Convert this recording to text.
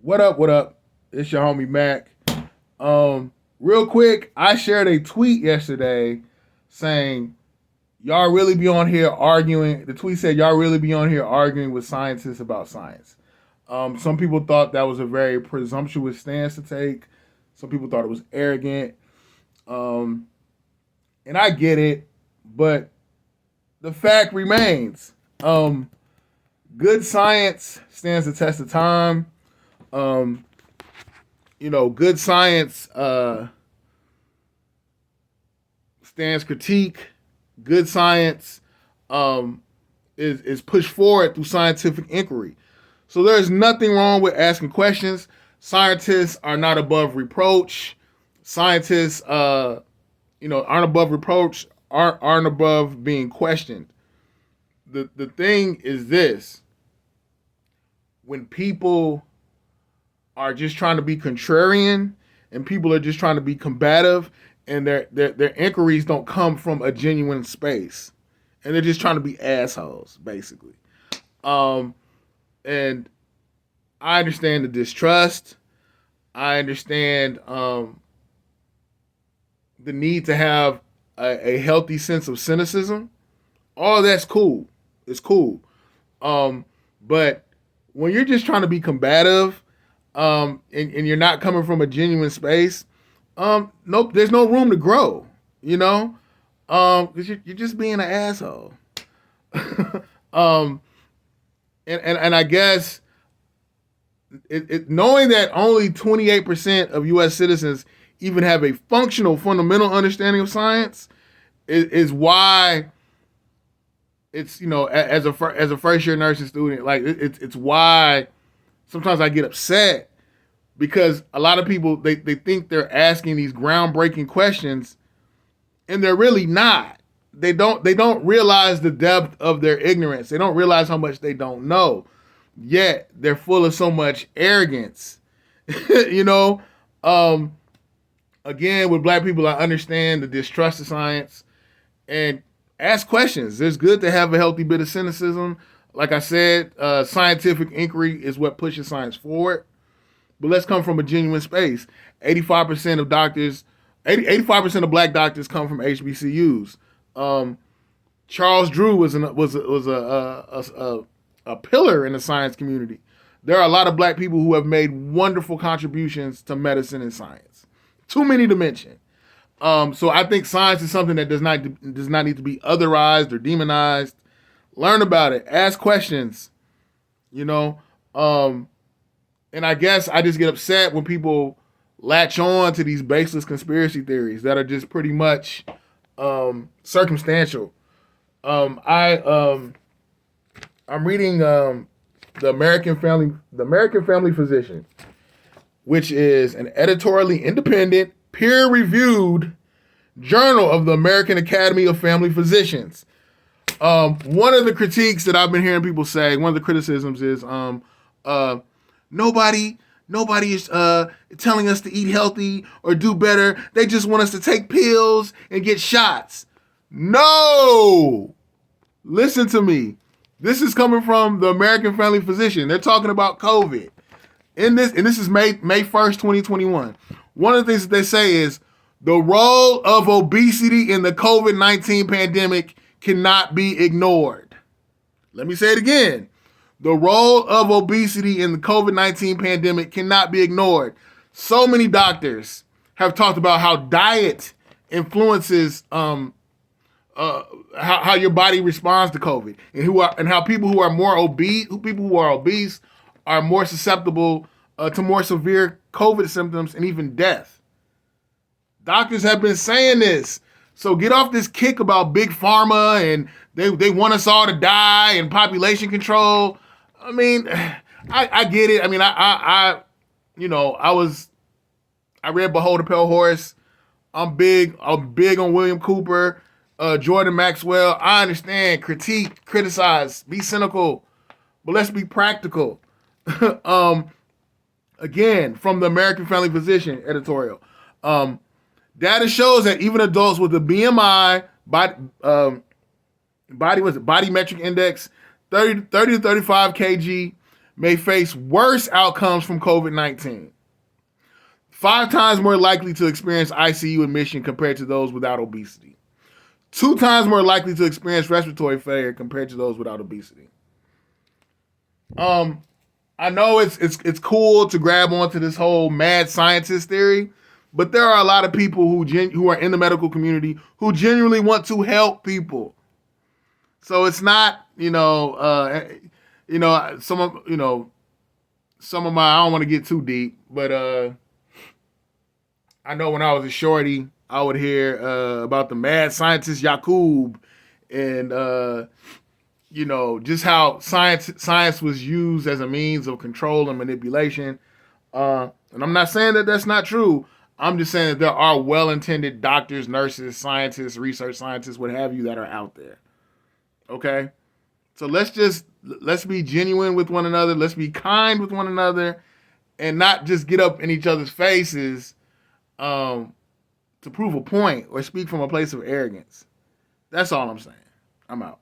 What up? What up? It's your homie Mac. Real quick, I shared a tweet yesterday saying y'all really be on here arguing. The tweet said y'all really be on here arguing with scientists about science. Some people thought that was a very presumptuous stance to take. Some people thought it was arrogant. Um, and I get it, but the fact remains. Good science stands the test of time. Um, good science stands critique. Good science um, is pushed forward through scientific inquiry. So there's nothing wrong with asking questions. Scientists are not above reproach. Scientists, aren't above reproach. Aren't above being questioned. The thing is this: when people are just trying to be contrarian and people are just trying to be combative and their inquiries don't come from a genuine space and they're just trying to be assholes basically. Um and I understand the distrust. I understand the need to have a healthy sense of cynicism. All that's cool. It's cool. But when you're just trying to be combative, and you're not coming from a genuine space, nope, there's no room to grow. You know, because you're just being an asshole. um, and I guess knowing that only 28% of U.S. citizens even have a functional, fundamental understanding of science is why it's as a first year nursing student, like it's why sometimes I get upset because a lot of people they think they're asking these groundbreaking questions and they're really not. They don't realize the depth of their ignorance. They don't realize how much they don't know. Yet they're full of so much arrogance. you know, um, again with black people, I understand the distrust of science and ask questions. It's good to have a healthy bit of cynicism. Like I said, scientific inquiry is what pushes science forward. But let's come from a genuine space. 85% of doctors, 85% of black doctors come from HBCUs. Um, Charles Drew was a pillar in the science community. There are a lot of black people who have made wonderful contributions to medicine and science. Too many to mention. So I think science is something that does not need to be otherized or demonized. Learn about it. Ask questions. You know, um, and I guess I just get upset when people latch on to these baseless conspiracy theories that are just pretty much circumstantial. I'm reading the American Family Physician, which is an editorially independent, peer-reviewed journal of the American Academy of Family Physicians. One of the critiques that I've been hearing people say, one of the criticisms is, nobody, nobody is telling us to eat healthy or do better. They just want us to take pills and get shots. No, listen to me. This is coming from the American Family Physician. They're talking about COVID. And this is May 1st, 2021. One of the things that they say is the role of obesity in the COVID-19 pandemic cannot be ignored. Let me say it again. The role of obesity in the COVID-19 pandemic cannot be ignored. So many doctors have talked about how diet influences how your body responds to COVID, and how people who are obese are more susceptible to more severe COVID symptoms and even death. Doctors have been saying this. So get off this kick about big pharma and they want us all to die and population control. I mean, I get it. I mean, I read Behold a Pale Horse. I'm big on William Cooper, Jordan Maxwell. I understand, critique, criticize, be cynical, but let's be practical. Again, from the American Family Physician editorial. Data shows that even adults with a BMI, body metric index, 30 to 35 kg, may face worse outcomes from COVID-19. 5 times more likely to experience ICU admission compared to those without obesity. 2 times more likely to experience respiratory failure compared to those without obesity. I know it's cool to grab onto this whole mad scientist theory, but there are a lot of people who are in the medical community who genuinely want to help people. So it's not, some of my, I don't want to get too deep, but I know when I was a shorty, I would hear about the mad scientist Yakub, and just how science was used as a means of control and manipulation. And I'm not saying that that's not true. I'm just saying that there are well-intended doctors, nurses, scientists, research scientists, what have you, that are out there. Okay? So let's be genuine with one another. Let's be kind with one another, and not just get up in each other's faces to prove a point or speak from a place of arrogance. That's all I'm saying. I'm out.